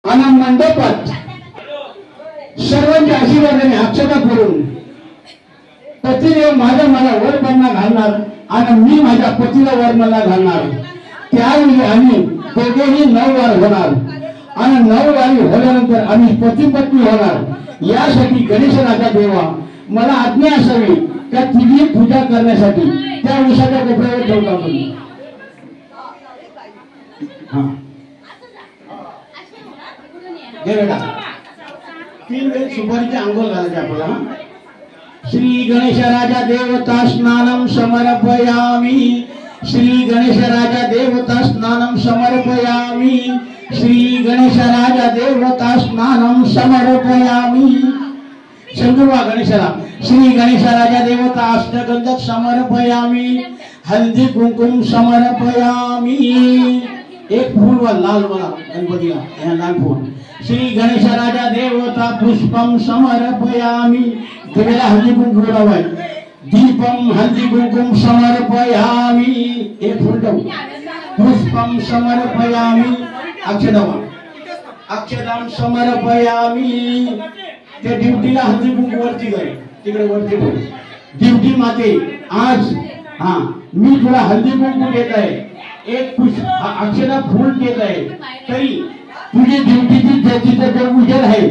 आणि मंडपात सर्वांच्या आशीर्वादाने अक्षता करून पतीदेव माझा मला वर बनना घालणार आणि मी माझ्या पतीला वर मला घालणार। त्यावेळी आम्ही दोघेही 9 वार होणार आणि 9 वारी होल्यानंतर आम्ही पती पत्नी होणार। यासाठी गणेश राजा देवा मला आज्ञा असावी का तुझी पूजा करण्यासाठी त्या उसाच्या कोपऱ्यावर ठेवता तुम्ही। तीन वेळ सुपारीचे अंघोळ घालायचे आपल्याला। श्री गणेश राजा देवता स्नानम समर्पयामि, श्री गणेश राजा देवता स्नानम समर्पयामि, श्री गणेश राजा देवता स्नानम समर्पयामि। शंकरवा गणेशाला श्री गणेश राजा देवता अष्टगंध समर्पयामि, हल्दी कुंकुम समर्पयामि। एक फूल व लाल वाला गणपतीला या लाल फूल। श्री गणेश राजा देवता पुष्पम समर्पयामि, दिव्याला हल्दी कुंकुम लावाय। दीपम हल्दी कुंकुम समर्पयामि, एक फूल ठेव। पुष्पम समर्पयामि, अक्षदाम समर्पयामि। त्या ड्युटीला हल्दी कुंकुम वरती कर, तिकडे वरती ठेव। ड्युटी माते आज मी तुला हल्दी कुंकुम देत आहे, एक पुष्प अक्षदा फूल देत आहे, तरी तुझी ड्युटीची ज्याचा जो उजेड आहे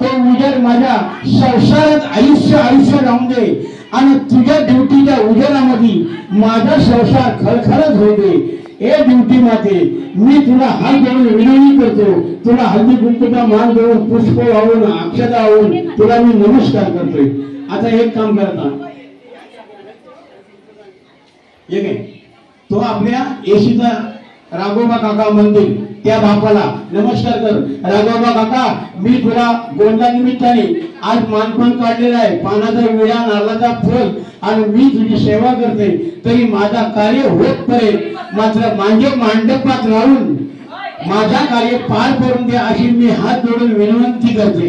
तो उजेड माझ्या संसारात आयुष्य राहून दे आणि तुझ्या ड्युटीच्या उजेडामध्ये माझा संसार खळखळत होऊ दे। ए ड्युटी माते मी तुला हात जोडून विनंती करतो, तुला हल्दी कुंकुचा मान देऊन पुष्प वाहून अक्षता वाहून तुला मी नमस्कार करतोय। आता एक काम करता तो आपल्या येशीचा राघोबा काका मंदिर त्या बापाला नमस्कार कर। राघोबा काका मी तुला गोंदा निमित्ताने आज मानपान काढलेला आहे, पानाचा विडा नारळाचा फूल आणि मी तुझी सेवा करते, तरी माझा कार्य होतपर्यंत मात्र माझे मांडपात राहून माझा कार्य पार करून दे अशी मी हात जोडून विनंती करते।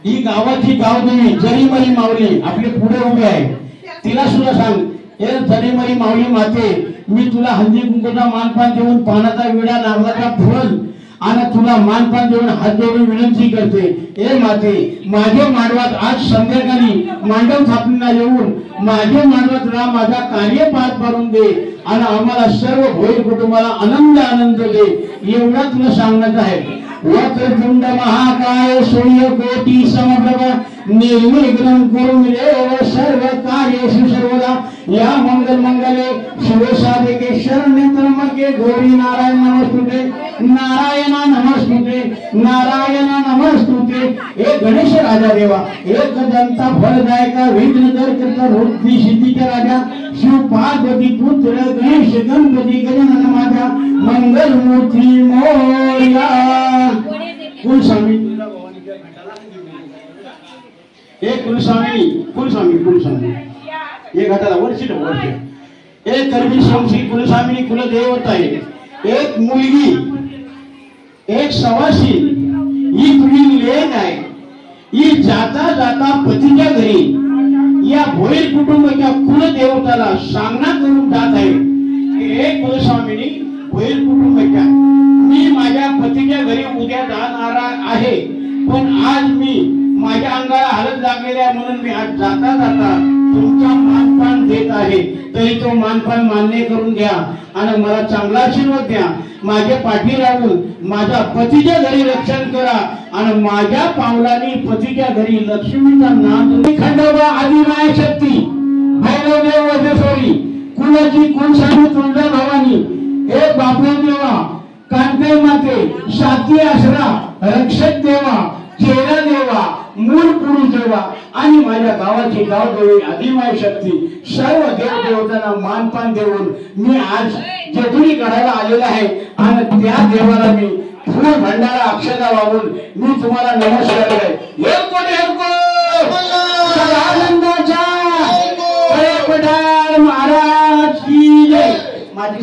ही गावाची गावदेवी जरीमरी माऊली आपले पुढे उभी आहे, तिला सुद्धा सांग हे जरीमरी माऊली माते मी तुला हल्दी कुंकूचा मानपान देऊन पानाचा विडा नारळाचा फूल आणि तुला मानपान देऊन हात जोडून विनंती करते। हे माते माझे मांडवात आज संध्याकाळी मांडव स्थापनेला येऊन माझे मांडवात राहा, माझा कार्य पार करून दे आणि आम्हाला सर्व भोईर कुटुंबाला आनंद दे, एवढा तुला सांगण्याचं आहे। वक्रतुंड महाकाय सूर्यकोटि समप्रभा निर्विघ्नं कुरु मे देव सर्व कार्येषु सर्वदा। या मंगल मंगले शिव साधिके शरण्य त्र्यंबके गौरी नारायण नमस्तुते, नारायण नमस्तुते, नारायण नमस्तुते। एक गणेश राजा देवा एक जनता फलदायका विघ्न दूर करता रुद्धी सिद्धीचा राजा शिव पार्वती पुत्र गणेश गणपती गजानन माझा मंगल मूर्ती मोरया। कुलस्वामी तुला भवानीच्या भेटाला एक कुलस्वामी एक घाटाला वर्षी एक कर्मी श्री कुलस्वामी कुलदेवता आहे, एक मुलगी एक सवासी ही तुझी लेक आहे। ही जाता जाता पतीच्या घरी या भोईर कुटुंबाच्या कुलदेवताला सांगणा करून जात आहे। एक कुलस्वामीनी भोईर कुटुंबाच्या मी माझ्या पतीच्या घरी उद्या जाणार आहे, पण आज मी माझ्या अंगाला हालत लागलेली आहे म्हणून मी आज जाता जाता तुमचा मानपान देत आहे, तरी तो मानपान मान्य करून घ्या आणि मला चांगला आशीर्वाद द्या। माझ्या पाठी राहून माझ्या पतीच्या घरी रक्षण करा आणि माझ्या पावलांनी पतीच्या घरी लक्ष्मीचा नाद। खंडोबा आदिमाय शक्ती भैरवदेव वजेश्वरी कुलाची कुलस्वामी तुळजा भवानी हे बापू देवा कांते माते साती आसरा रक्षक देवा चेहरा देवा मूळ पुरुष देवा आणि माझ्या गावाची गावदेवी आदिमाय शक्ती सर्व देव देवतांना मानपान देऊन मी आज जेजुरी काढायला आलेला आहे आणि त्या देवाला मी फूल भंडारा अक्षता वाहून मी तुम्हाला नमस्कार करते। महाराज की जय। माझी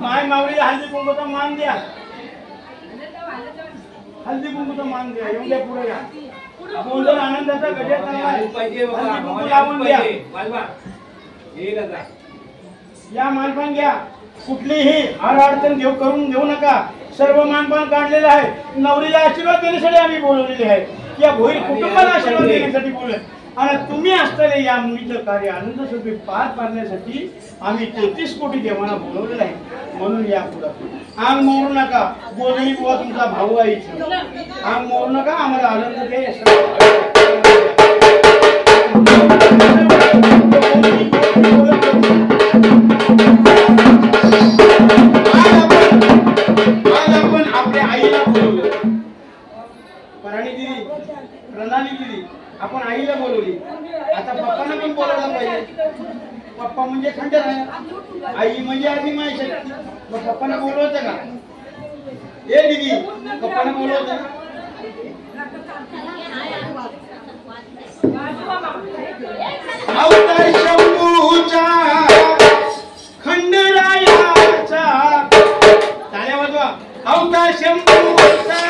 माय मावळी हल्दी कुंकूचा मान द्या, हल्दी कुंकूचा मान द्या. येऊन द्या पुढे या. गोंधळ आनंदाचा गजर चालला आहे. हल्दी कुंकू लावून द्या. या मानपान घ्या. कुठलीही अडचण करून घेऊ नका. सर्व मानपान काढलेलं आहे. नवरीला आशीर्वाद देण्यासाठी आम्ही बोलवलेले आहे. या भोईर कुटुंबाला आशीर्वाद देण्यासाठी बोलले. आणि तुम्ही असलेले या मुलीचं कार्य आनंदासाठी पार पाडण्यासाठी आम्ही 33 कोटी देवांना बोलवलेलं आहे. म्हणून या पुढं आंग मोरू नका. बोलणी बुवा तुमचा भाऊ आहे. आंग मोरू नका. आम्हाला आनंद दे. आपण आपल्या आईला बोलवलं. प्रणाली दिली. आपण आईला बोलवली. आता पप्पांना पण बोलायला पाहिजे. पप्पा म्हणजे खंडर आहे. आई म्हणजे आधी माय शक्ती. मग पप्पांना बोलवतं का? ए दीदी, पप्पांना बोलवतं का? अवतार शंभूचा खंडरायाचा टाळ्या वाजवा. अवतार शंभूचा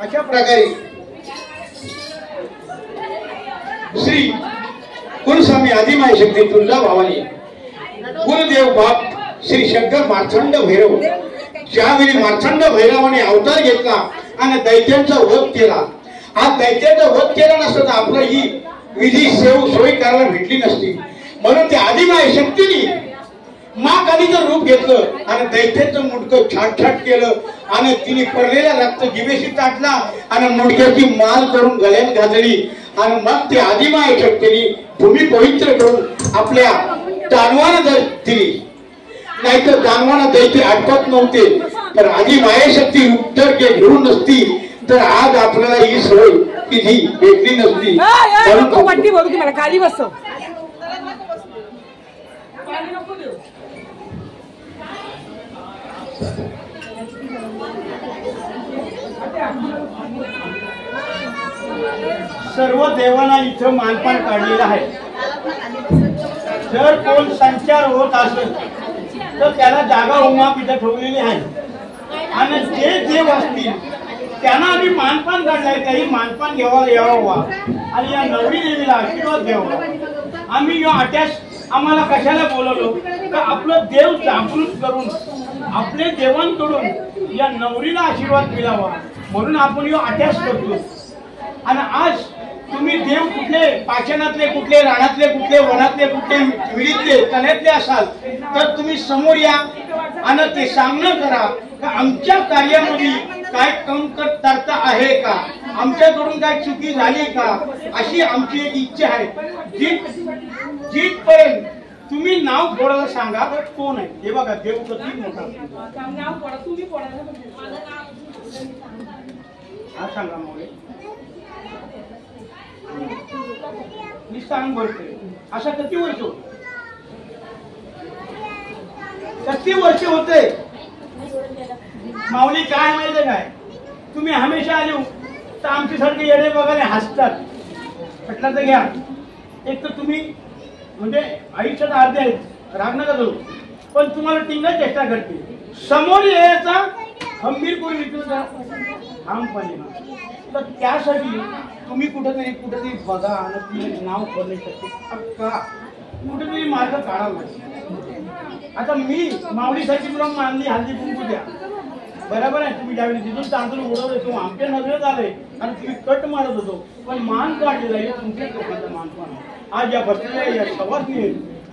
अशा प्रकारे श्री कुलस्वामी आदिमाय शक्ती तुळजा भवानी कुलदेव बाप श्री शंकर मार्तंड भैरव ज्यावेळी मार्तंड भैरवाने अवतार घेतला आणि दैत्यांचा वध केला. आज दैत्याचा वध केला नसता तर आपलं ही विधी सोय करायला भेटली नसती. म्हणून त्या आदिमाय शक्तीने महाकालीचं रूप घेतलं आणि दैत्याचं मुंडकं छाट केलं आणि तिने पडलेला रक्त जिभेशी टाकला आणि मुंडक्याची माल करून गळ्यात घातली आणि मग ते आदिमाय शक्तीने भूमी पवित्र करून आपल्या दानवाला दिली. नाहीतर दानवाला दैत्य आटपत नव्हते. तर आदिमाय शक्ती उत्तर घेऊन नसती तर आज आपल्याला ही सोय तिची भेटली नसती. खाली बसव. सर्व देवांना इथं मानपान काढलेलं आहे. जर कोण संचार होत असेल तर त्याला जागा उमाप इथं ठेवलेली आहे आणि जे देव असतील त्यांना आम्ही मानपान काढलाय त्याही मानपान यावा आणि या नवरी देवीला आशीर्वाद घ्यावा. आम्ही यो अटॅच आम्हाला कशाला बोलवलो तर आपलं देव जागृत करून आपले देवांकडून या नवरीला आशीर्वाद मिळावा म्हणून आपण यो अटॅच करतो. आणि आज तुम्ही देव कुठले पाचनातले कुठले रानातले कुठले वनातले कुठले विहिरीतले तळ्यातले असाल तर तुम्ही समोर या आणि ते सामना करा का आमच्या कार्यामध्ये काय कमतरता आहे का, आमच्याकडून काय चुकी झाली का, अशी आमची एक इच्छा आहे. जिथपर्यंत तुम्ही नाव फोडायला सांगा तर कोण आहे हे बघा. देव किती मोठा हा सांगा मोरे मी सांग बोलते. अशा किती वर्ष होत? 30 वर्ष होते. माऊली काय माहिती काय तुम्ही हमेशा आलो तर आमच्यासारखे येडे बघायला हसतात. म्हटलं तर घ्या. एक तर तुम्ही म्हणजे आयुष्यात अर्धे आहेत राग नका करू पण तुम्हाला टिंगा चेष्टा करते. समोर यायचा खंबीरपणे विचार ठामपणे. तर त्यासाठी तुम्ही कुठेतरी बघा आणि तुम्ही नाव करण्यासाठी का कुठेतरी मार्ग काढावा. आता मी माऊलीसाठी तुला मानली हल्दी कुंकू द्या बरोबर आहे. तुम्ही ज्यावेळी तिथून तांदूळ उडवले तो आमच्या नजरेत आले आणि तुम्ही कट मारत होतो पण मान काढलेला आहे तुमच्या लोकांचा मानपान. आज या बसलेल्या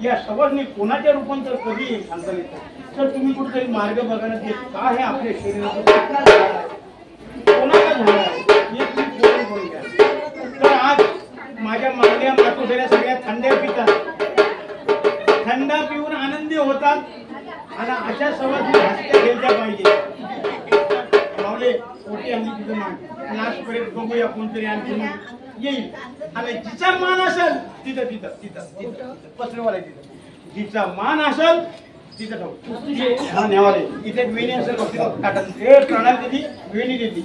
या सवासनी कोणाच्या रूपांतर कधी सांगता येतं. तर तुम्ही कुठेतरी मार्ग बघायला ते का हे आपल्या शरीराचं कोणाला झालं आहे हे तुम्ही पूर्ण करून घ्या. तर आज माझ्या मागण्या मातोश्रीला सगळ्या थंड्या पितात. थंडा पिऊन आनंदी होतात आणि अशा सवासनी हसत्या खेळत्या पाहिजे. ओटी आम्ही तिथं नाच परत बघूया कोणतरी आणखी येईल आणि जिचा मान असेल तिथं तिथं तिथं तिथं पसरवाला तिथं जिचा मान असेल तिथं ठेव हा नेवाले इथे एक वेणी असेल टाटा हे प्रणाली दिली वेणी देते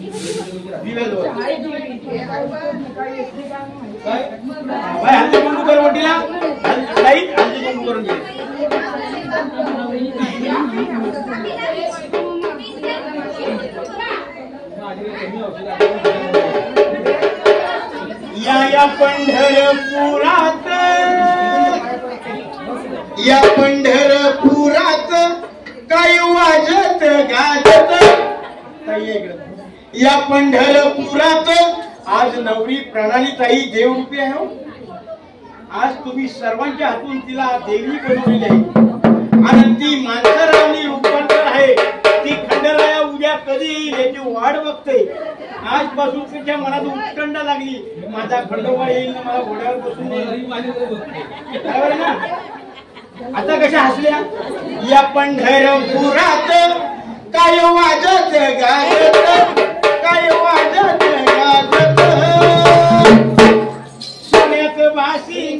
दिव्याजवळ काय भाई हल्ली बंधू कर ओटीला लाईट हल्ली बंधू करून घे या पंढरपुरात या पंढरपुरात काय वाजत गाजत या पंढरपुरात आज नवरी प्रणाली ताई देवरूपी आहे हो. आज तुम्ही सर्वांच्या हातून तिला देवी बनवलेली आहे आणि ती माणसारावणी रूपांतर आहे ती खंडराया उद्या कधी येईल याची वाट बघते आजपासून तिच्या मनात उत्कंठा लागली माझा खंडोबा येईल ना मला घोड्यावर बसून बरोबर ना आता कशा हसल्या या पंढरपुरात काय वाजत गाजत काय वाजत गाजत सोन्यात बासी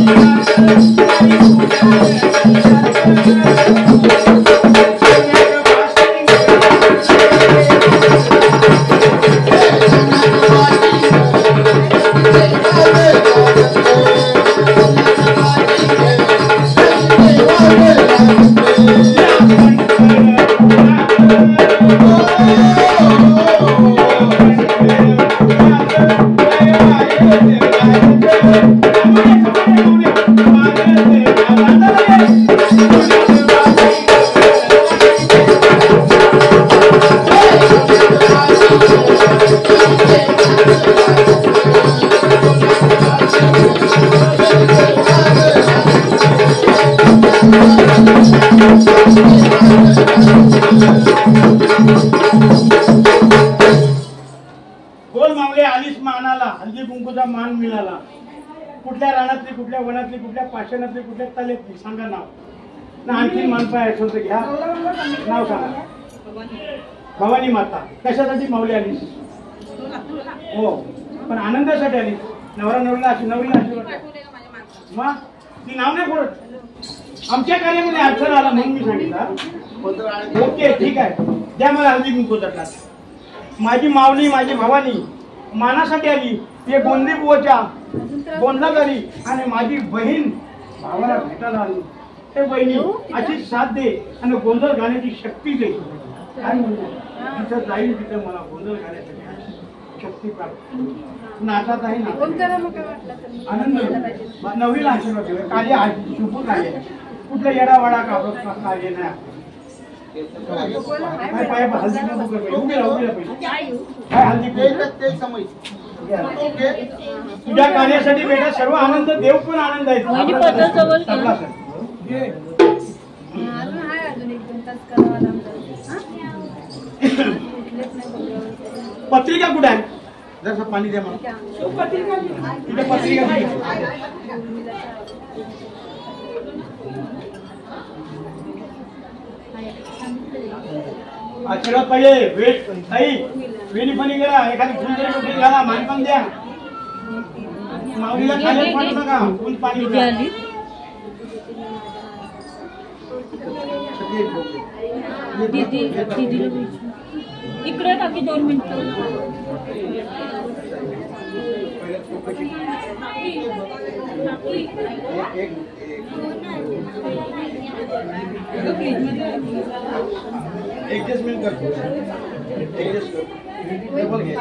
Oh, आला. कुठल्या रानातली, कुठल्या वनातली, कुठल्या पाषाणातली, कुठल्या तल्यातली सांगा नाव. ना आणखी मानपाय असेल तर घ्या, नाव सांगा. भवानी माता. कशासाठी माऊली आलीस? हो, पण आनंदासाठी आलीस. नवरा नवरीला आशीर्वाद. मग ती नाव नाही बोलत. आमच्या कार्यामध्ये अडचण आला म्हणून मी सांगितलं. ओके, ठीक आहे, द्या मला हल्दी कुंकू चटणार. माझी माऊली, माझी भवानी मानासाठी आली. ते गोंदी बुवाच्या गोंधळा झाली आणि माझी बहीण भावाला भेटायला आली. ते बहिणी अशी साथ दे आणि गोंधळ गाण्याची शक्ती दे. काय म्हणतो, तिथं जाईल तिथं मला गोंधळ गाण्यासाठी शक्ती प्राप्त. नाचात आहे ना आनंद. नवीला आशीर्वाद ठेवा. कार्य शुभ कार्य, कुठलं येडावाडा का कार्य नाही. काय पाय हल्दी नको कर. उभे काय हल्दी तुझ्या कार्यासाठी बेटा सर्व आनंद. देव पण आनंद आहे. पत्रिका कुठे आहे? जरा पाणी द्या मला. तिथे पत्रिका आशीर्वाद पाहिजे. वेट ताई, वेणी फणी करा. एखादी फुल जरी मोठी घाला, मानपान द्या. माऊलीला खाली पाठवू नका. फुल पाणी द्या. इकडे टाकी 2 मिनिटं. ऍडजस्टमेंट करतो. ऍडजस्ट कर. डबल घे.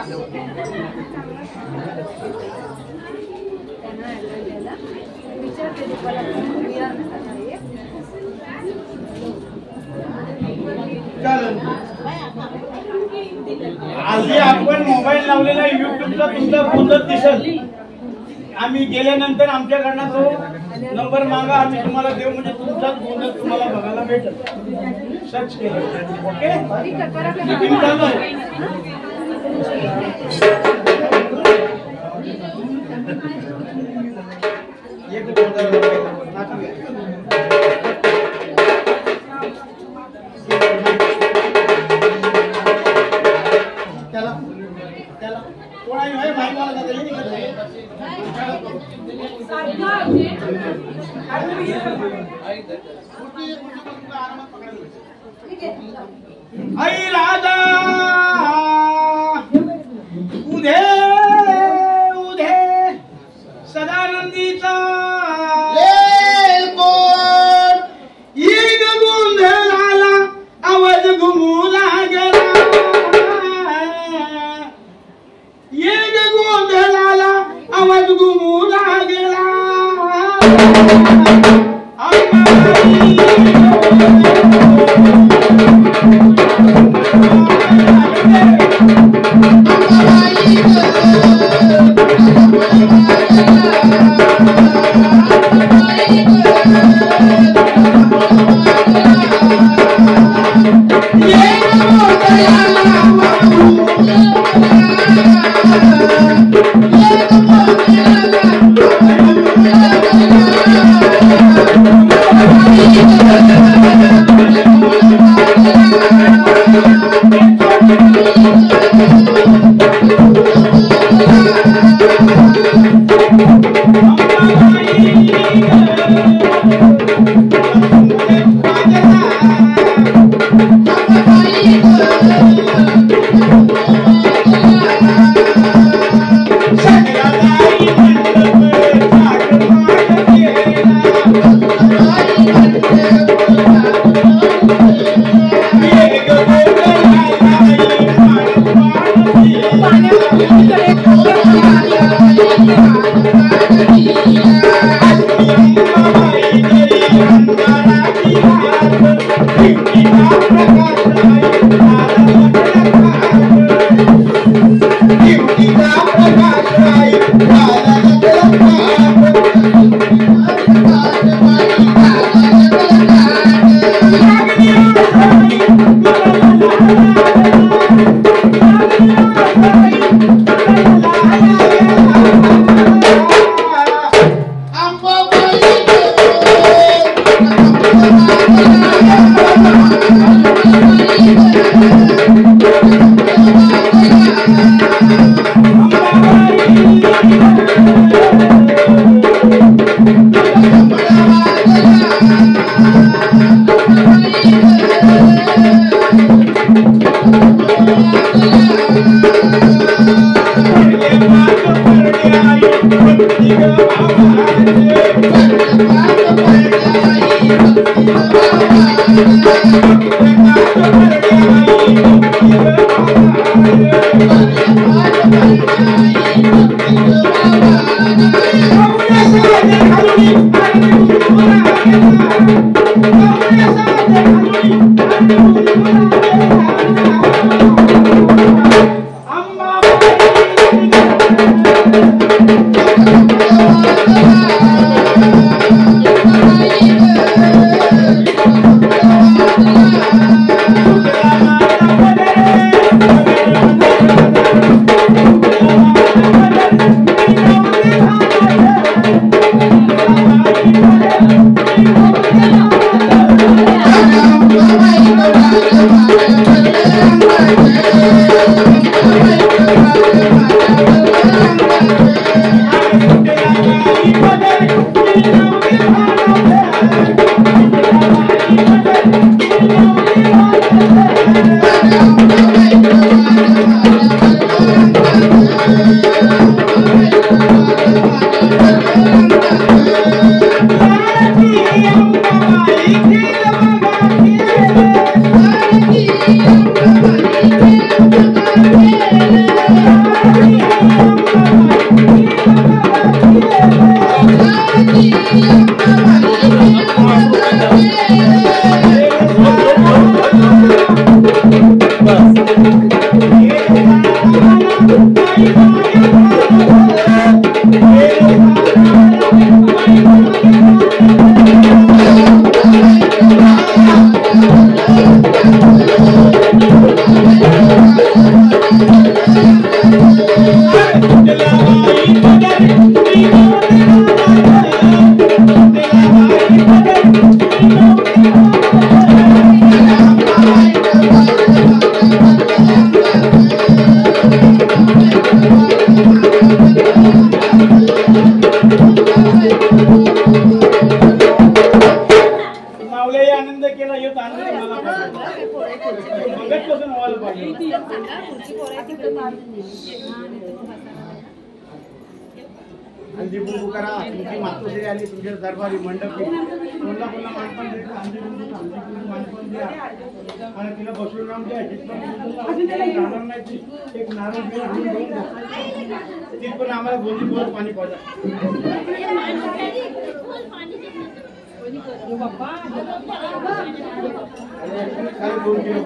आधी आपण मोबाईल लावलेला युट्यूबचा तुमचा गोंधळ दिसेल. आम्ही गेल्यानंतर आमच्याकडनं तो नंबर मागा, आम्ही तुम्हाला देऊ. म्हणजे तुमचाच गोंधळ तुम्हाला बघायला भेटेल. सर्च केलं. ओके, आई राजा उधे उधे सदानंदीचा येग गोंधळाला आवाज घुमू लागला. येग गोंधळाला आवाज घुमू लागला. दरबारी मंडपी पुन्हा पुन्हा मानपान द्यायचं मानपान द्या आणि तिला बसून नाम द्या राहणार नाही एक नारळ घेऊन पण आम्हाला गोदी बोल पाणी पाजा खाली 2 किलो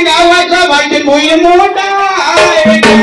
गावाचा भाग्य भोईर मोठा आहे